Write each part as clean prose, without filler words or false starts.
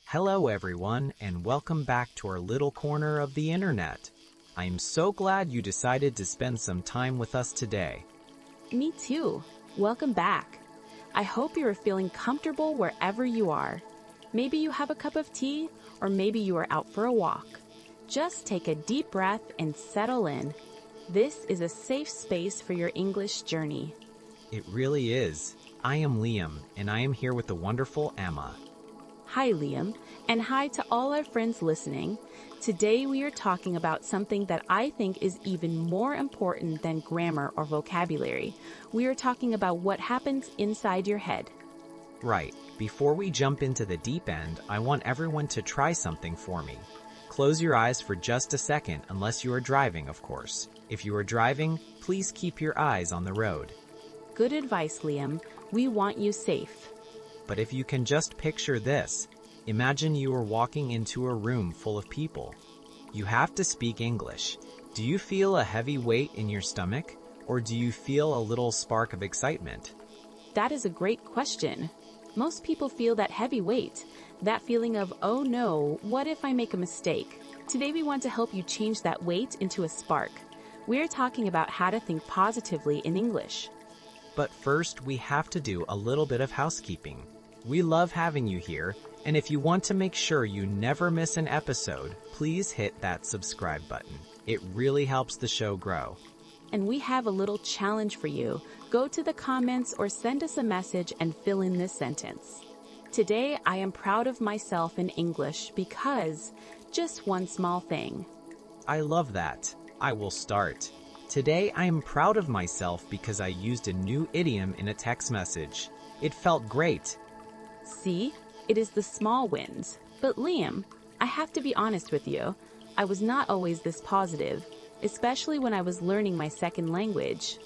Hello everyone, and welcome back to our little corner of the internet. I am so glad you decided to spend some time with us today. Me too. Welcome back. I hope you are feeling comfortable wherever you are. Maybe you have a cup of tea, or maybe you are out for a walk. Just take a deep breath and settle in. This is a safe space for your English journey. It really is. I am Liam, and I am here with the wonderful Emma. Hi, Liam, and hi to all our friends listening. Today we are talking about something that I think is even more important than grammar or vocabulary. We are talking about what happens inside your head. Right. Before we jump into the deep end, I want everyone to try something for me. Close your eyes for just a second, unless you are driving, of course. If you are driving, please keep your eyes on the road. Good advice, Liam. We want you safe. But if you can just picture this, imagine you are walking into a room full of people. You have to speak English. Do you feel a heavy weight in your stomach, or do you feel a little spark of excitement? That is a great question. Most people feel that heavy weight, that feeling of, oh no, what if I make a mistake? Today we want to help you change that weight into a spark. We're talking about how to think positively in English. But first, we have to do a little bit of housekeeping. We love having you here, and if you want to make sure you never miss an episode, please hit that subscribe button. It really helps the show grow. And we have a little challenge for you. Go to the comments or send us a message and fill in this sentence. Today, I am proud of myself in English because just one small thing. I love that. I will start. Today, I am proud of myself because I used a new idiom in a text message. It felt great. See, it is the small wins. But Liam, I have to be honest with you. I was not always this positive, especially when I was learning my second language.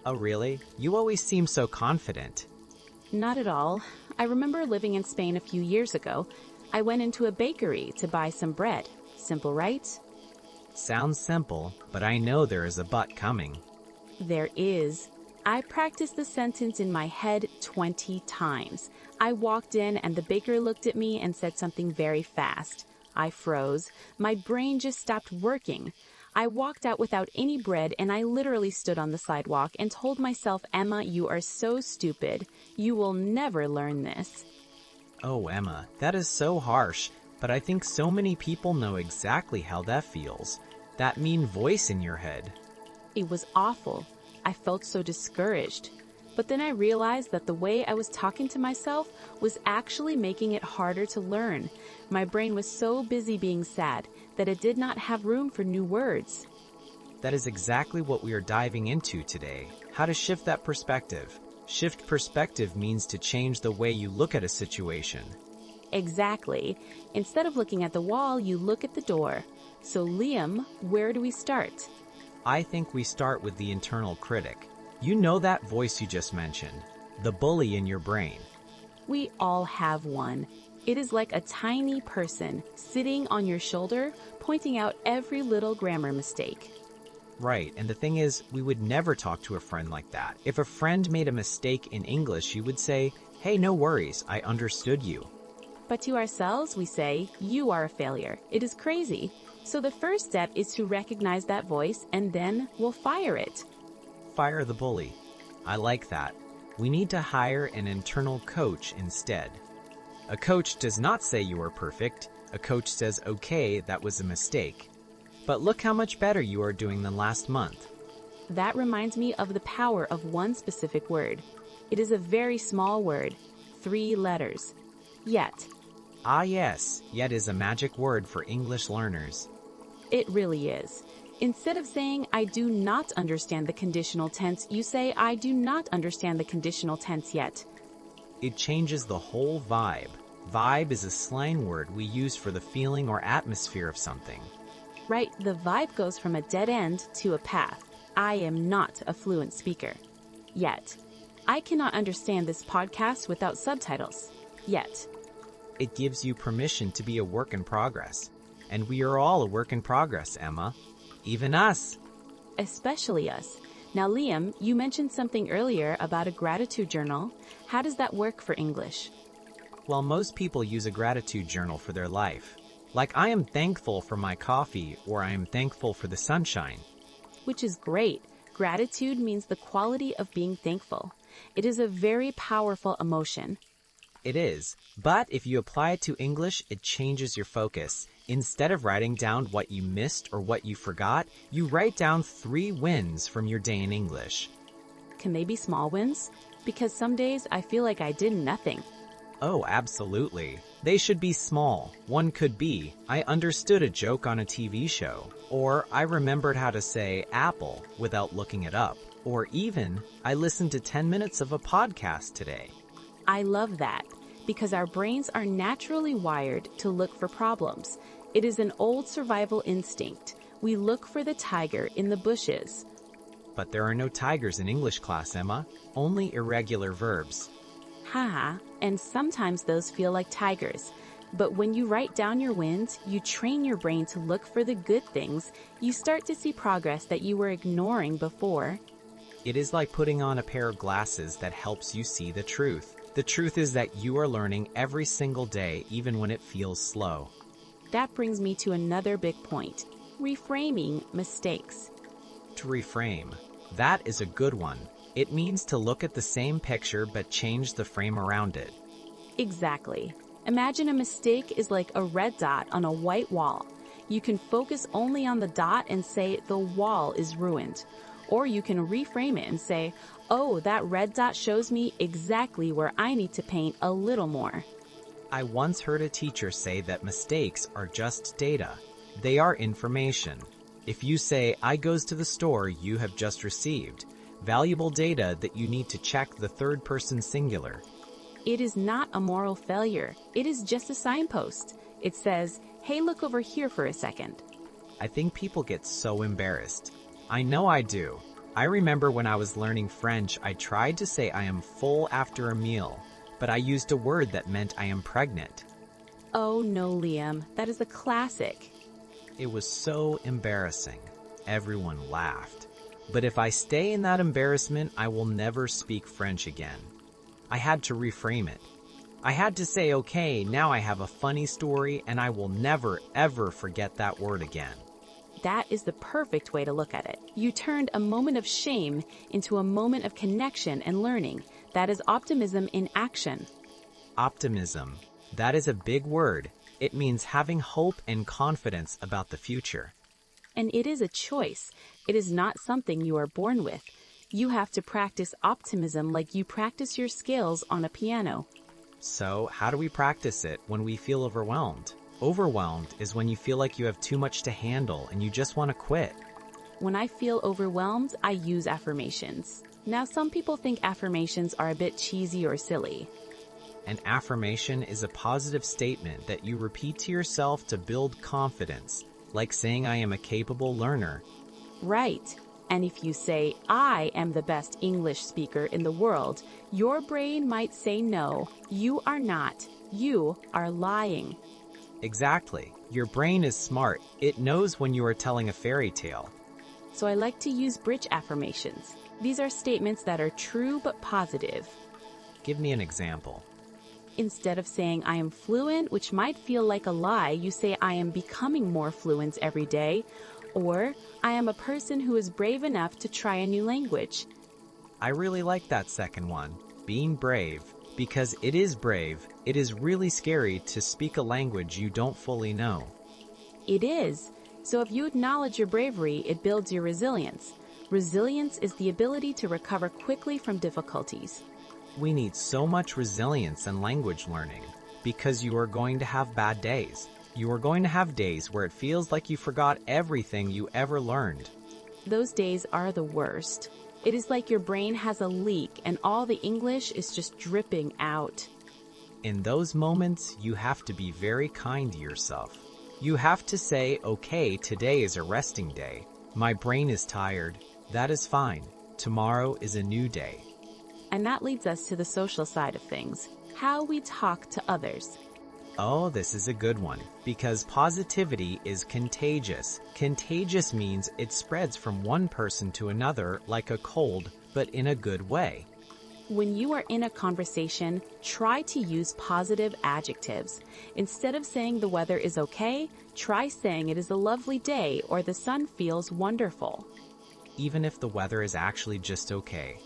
Oh, really? You always seem so confident. Not at all. I remember living in Spain a few years ago. I went into a bakery to buy some bread. Simple, right? Sounds simple, but I know there is a but coming. There is. I practiced the sentence in my head 20 times. I walked in and the baker looked at me and said something very fast. I froze. My brain just stopped working. I walked out without any bread and I literally stood on the sidewalk and told myself, Emma, you are so stupid. You will never learn this. Oh, Emma, that is so harsh, but I think so many people know exactly how that feels. That mean voice in your head. It was awful. I felt so discouraged. But then I realized that the way I was talking to myself was actually making it harder to learn. My brain was so busy being sad that it did not have room for new words. That is exactly what we are diving into today. How to shift that perspective. Shift perspective means to change the way you look at a situation. Exactly. Instead of looking at the wall, you look at the door. So Liam, where do we start? I think we start with the internal critic. You know that voice you just mentioned, the bully in your brain. We all have one. It is like a tiny person sitting on your shoulder, pointing out every little grammar mistake. Right, and the thing is, we would never talk to a friend like that. If a friend made a mistake in English, you would say, hey, no worries, I understood you. But to ourselves, we say, you are a failure. It is crazy. So the first step is to recognize that voice and then we'll fire it. Fire the bully. I like that. We need to hire an internal coach instead. A coach does not say you are perfect. A coach says, okay, that was a mistake. But look how much better you are doing than last month. That reminds me of the power of one specific word. It is a very small word, 3 letters. Yet. Ah yes, yet is a magic word for English learners. It really is. Instead of saying, I do not understand the conditional tense, you say, I do not understand the conditional tense yet. It changes the whole vibe. Vibe is a slang word we use for the feeling or atmosphere of something. Right, the vibe goes from a dead end to a path. I am not a fluent speaker. Yet. I cannot understand this podcast without subtitles. Yet. It gives you permission to be a work in progress. And we are all a work in progress, Emma. Even us. Especially us. Now, Liam, you mentioned something earlier about a gratitude journal. How does that work for English? Well, most people use a gratitude journal for their life. Like, I am thankful for my coffee, or I am thankful for the sunshine. Which is great. Gratitude means the quality of being thankful. It is a very powerful emotion. It is, but if you apply it to English, it changes your focus. Instead of writing down what you missed or what you forgot, you write down 3 wins from your day in English. Can they be small wins? Because some days I feel like I did nothing. Oh, absolutely. They should be small. One could be, I understood a joke on a TV show, or I remembered how to say apple without looking it up, or even, I listened to 10 minutes of a podcast today. I love that, because our brains are naturally wired to look for problems. It is an old survival instinct. We look for the tiger in the bushes. But there are no tigers in English class, Emma. Only irregular verbs. Haha, and sometimes those feel like tigers. But when you write down your wins, you train your brain to look for the good things. You start to see progress that you were ignoring before. It is like putting on a pair of glasses that helps you see the truth. The truth is that you are learning every single day, even when it feels slow. That brings me to another big point: reframing mistakes. To reframe, that is a good one. It means to look at the same picture but change the frame around it. Exactly. Imagine a mistake is like a red dot on a white wall. You can focus only on the dot and say the wall is ruined. Or you can reframe it and say, oh, that red dot shows me exactly where I need to paint a little more. I once heard a teacher say that mistakes are just data. They are information. If you say, I goes to the store, you have just received valuable data that you need to check the third person singular. It is not a moral failure. It is just a signpost. It says, hey, look over here for a second. I think people get so embarrassed. I know I do. I remember when I was learning French, I tried to say I am full after a meal, but I used a word that meant I am pregnant. Oh no, Liam, that is a classic. It was so embarrassing. Everyone laughed. But if I stay in that embarrassment, I will never speak French again. I had to reframe it. I had to say, okay, now I have a funny story and I will never, ever forget that word again. That is the perfect way to look at it. You turned a moment of shame into a moment of connection and learning. That is optimism in action. Optimism. That is a big word. It means having hope and confidence about the future. And it is a choice. It is not something you are born with. You have to practice optimism like you practice your scales on a piano. So, how do we practice it when we feel overwhelmed? Overwhelmed is when you feel like you have too much to handle and you just want to quit. When I feel overwhelmed, I use affirmations. Now, some people think affirmations are a bit cheesy or silly. An affirmation is a positive statement that you repeat to yourself to build confidence, like saying I am a capable learner. Right. And if you say, I am the best English speaker in the world, your brain might say no, you are not. You are lying. Exactly. Your brain is smart. It knows when you are telling a fairy tale. So I like to use bridge affirmations. These are statements that are true but positive. Give me an example. Instead of saying I am fluent, which might feel like a lie, you say I am becoming more fluent every day. Or I am a person who is brave enough to try a new language. I really like that second one, being brave, because it is brave. It is really scary to speak a language you don't fully know. It is. So if you acknowledge your bravery, it builds your resilience. Resilience is the ability to recover quickly from difficulties. We need so much resilience in language learning because you are going to have bad days. You are going to have days where it feels like you forgot everything you ever learned. Those days are the worst. It is like your brain has a leak and all the English is just dripping out. In those moments, you have to be very kind to yourself. You have to say, okay, today is a resting day. My brain is tired. That is fine. Tomorrow is a new day. And that leads us to the social side of things, how we talk to others. Oh, this is a good one, because positivity is contagious. Contagious means it spreads from one person to another like a cold, but in a good way. When you are in a conversation, try to use positive adjectives. Instead of saying the weather is okay, try saying it is a lovely day or the sun feels wonderful. Even if the weather is actually just okay.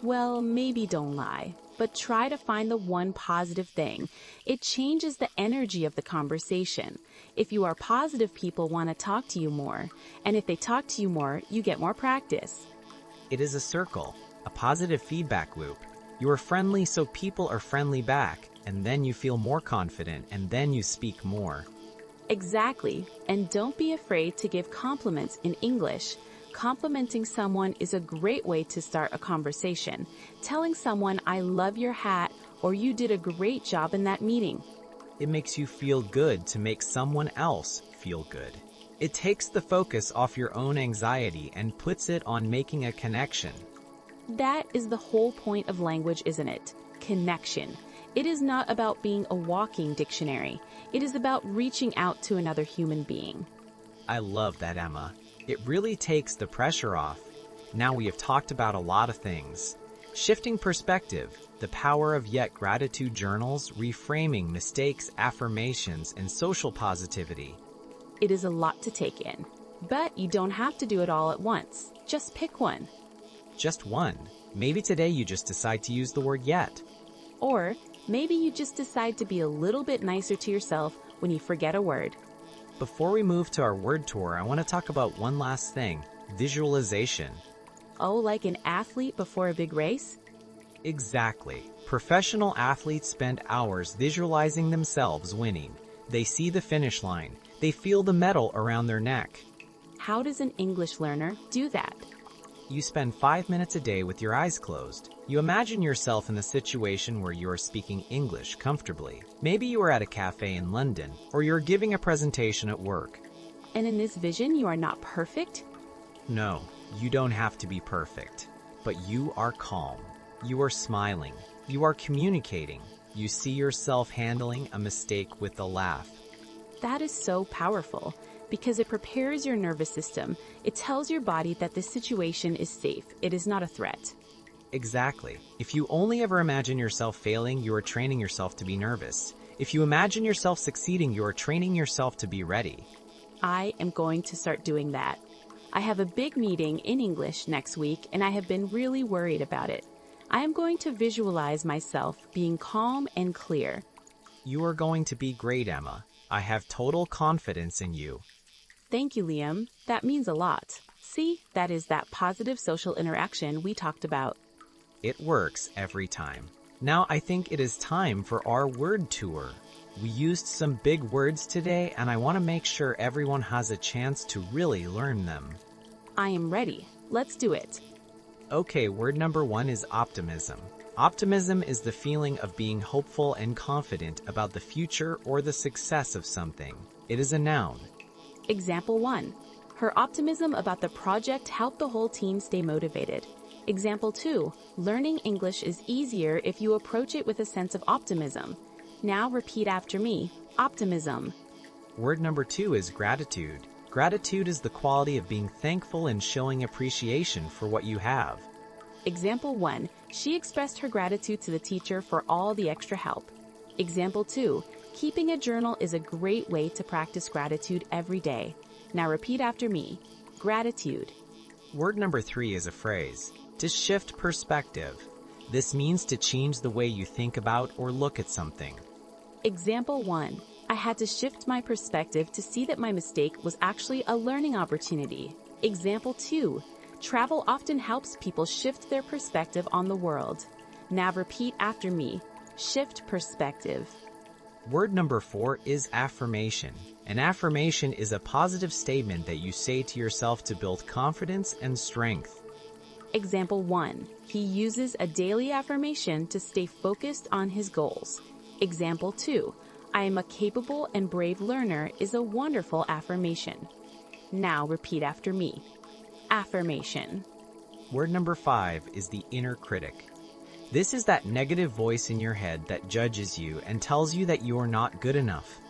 Well, maybe don't lie, but try to find the one positive thing. It changes the energy of the conversation. If you are positive, people want to talk to you more. And if they talk to you more, you get more practice. It is a circle, a positive feedback loop. You are friendly, so people are friendly back, and then you feel more confident, and then you speak more. Exactly. And don't be afraid to give compliments in English. Complimenting someone is a great way to start a conversation. Telling someone, "I love your hat," or "You did a great job in that meeting." It makes you feel good to make someone else feel good. It takes the focus off your own anxiety and puts it on making a connection. That is the whole point of language, isn't it? Connection. It is not about being a walking dictionary. It is about reaching out to another human being. I love that, Emma. It really takes the pressure off. Now we have talked about a lot of things. Shifting perspective, the power of yet gratitude journals, reframing mistakes, affirmations, and social positivity. It is a lot to take in. But you don't have to do it all at once. Just pick one. Just one. Maybe today you just decide to use the word yet. Or maybe you just decide to be a little bit nicer to yourself when you forget a word. Before we move to our word tour, I want to talk about one last thing, visualization. Oh, like an athlete before a big race? Exactly. Professional athletes spend hours visualizing themselves winning. They see the finish line. They feel the medal around their neck. How does an English learner do that? You spend 5 minutes a day with your eyes closed. You imagine yourself in the situation where you are speaking English comfortably. Maybe you are at a cafe in London, or you're giving a presentation at work. And in this vision, you are not perfect? No, you don't have to be perfect. But you are calm. You are smiling. You are communicating. You see yourself handling a mistake with a laugh. That is so powerful. Because it prepares your nervous system. It tells your body that this situation is safe. It is not a threat. Exactly. If you only ever imagine yourself failing, you are training yourself to be nervous. If you imagine yourself succeeding, you are training yourself to be ready. I am going to start doing that. I have a big meeting in English next week, and I have been really worried about it. I am going to visualize myself being calm and clear. You are going to be great, Emma. I have total confidence in you. Thank you, Liam. That means a lot. See, that is that positive social interaction we talked about. It works every time. Now I think it is time for our word tour. We used some big words today, and I want to make sure everyone has a chance to really learn them. I am ready. Let's do it. Okay, word number 1 is optimism. Optimism is the feeling of being hopeful and confident about the future or the success of something. It is a noun. Example 1. Her optimism about the project helped the whole team stay motivated. Example 2. Learning English is easier if you approach it with a sense of optimism. Now repeat after me. Optimism. Word number 2 is gratitude. Gratitude is the quality of being thankful and showing appreciation for what you have. Example 1. She expressed her gratitude to the teacher for all the extra help. Example 2. Keeping a journal is a great way to practice gratitude every day. Now repeat after me. Gratitude. Word number 3 is a phrase. To shift perspective. This means to change the way you think about or look at something. Example 1. I had to shift my perspective to see that my mistake was actually a learning opportunity. Example 2. Travel often helps people shift their perspective on the world. Now repeat after me. Shift perspective. Word number 4 is affirmation. An affirmation is a positive statement that you say to yourself to build confidence and strength. Example 1. He uses a daily affirmation to stay focused on his goals. Example 2. I am a capable and brave learner is a wonderful affirmation. Now repeat after me. Affirmation. Word number 5 is the inner critic. This is that negative voice in your head that judges you and tells you that you are not good enough.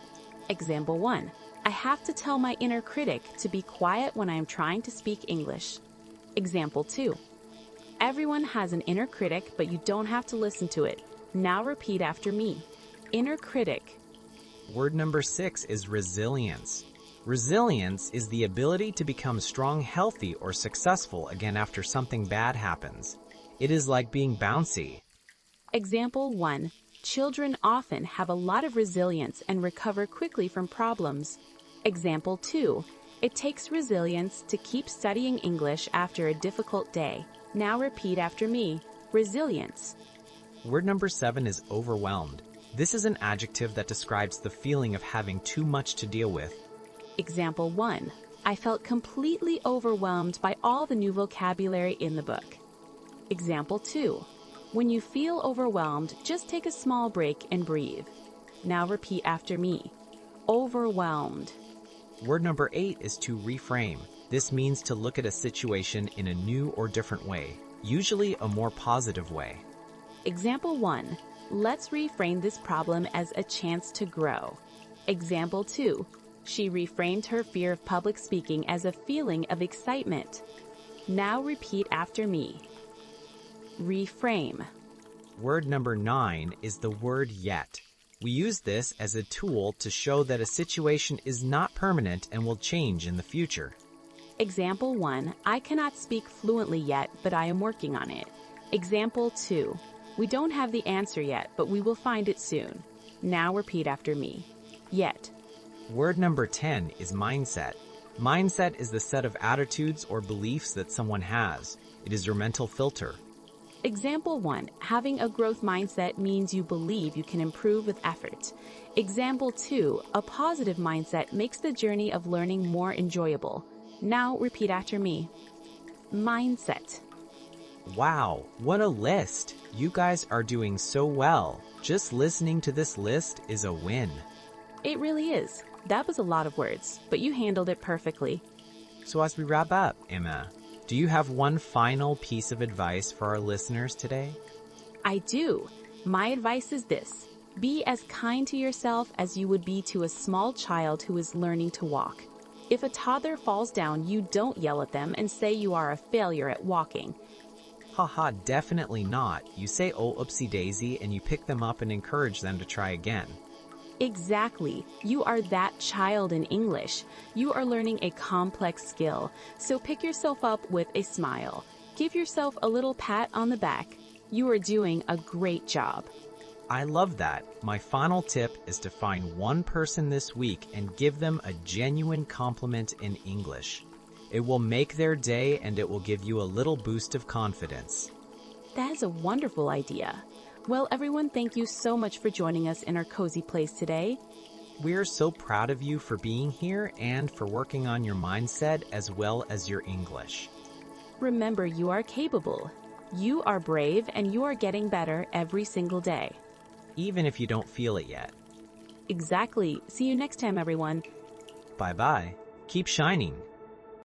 Example 1. I have to tell my inner critic to be quiet when I am trying to speak English. Example 2. Everyone has an inner critic, but you don't have to listen to it. Now repeat after me. Inner critic. Word number 6 is resilience. Resilience is the ability to become strong, healthy, or successful again after something bad happens. It is like being bouncy. Example 1. Children often have a lot of resilience and recover quickly from problems. Example 2. It takes resilience to keep studying English after a difficult day. Now repeat after me. Resilience. Word number 7 is overwhelmed. This is an adjective that describes the feeling of having too much to deal with. Example 1. I felt completely overwhelmed by all the new vocabulary in the book. Example 2. When you feel overwhelmed, just take a small break and breathe. Now repeat after me. Overwhelmed. Word number 8 is to reframe. This means to look at a situation in a new or different way, usually a more positive way. Example 1. Let's reframe this problem as a chance to grow. Example 2. She reframed her fear of public speaking as a feeling of excitement. Now repeat after me. Reframe. Word number 9 is the word yet. We use this as a tool to show that a situation is not permanent and will change in the future. Example 1. I cannot speak fluently yet, but I am working on it. Example 2. We don't have the answer yet, but we will find it soon. Now repeat after me. Yet. Word number 10 is mindset. Mindset is the set of attitudes or beliefs that someone has. It is your mental filter. Example 1. Having a growth mindset means you believe you can improve with effort. Example 2. A positive mindset makes the journey of learning more enjoyable. Now repeat after me. Mindset. Wow, what a list! You guys are doing so well. Just listening to this list is a win. It really is. That was a lot of words, but you handled it perfectly. So as we wrap up, Emma, do you have one final piece of advice for our listeners today? I do. My advice is this. Be as kind to yourself as you would be to a small child who is learning to walk. If a toddler falls down, you don't yell at them and say you are a failure at walking. Haha, definitely not. You say, oh, oopsie daisy, and you pick them up and encourage them to try again. Exactly. You are that child in English. You are learning a complex skill, so pick yourself up with a smile. Give yourself a little pat on the back. You are doing a great job. I love that. My final tip is to find one person this week and give them a genuine compliment in English. It will make their day and it will give you a little boost of confidence. That is a wonderful idea. Well, everyone, thank you so much for joining us in our cozy place today. We're so proud of you for being here and for working on your mindset as well as your English. Remember, you are capable. You are brave and you are getting better every single day. Even if you don't feel it yet. Exactly. See you next time, everyone. Bye-bye. Keep shining.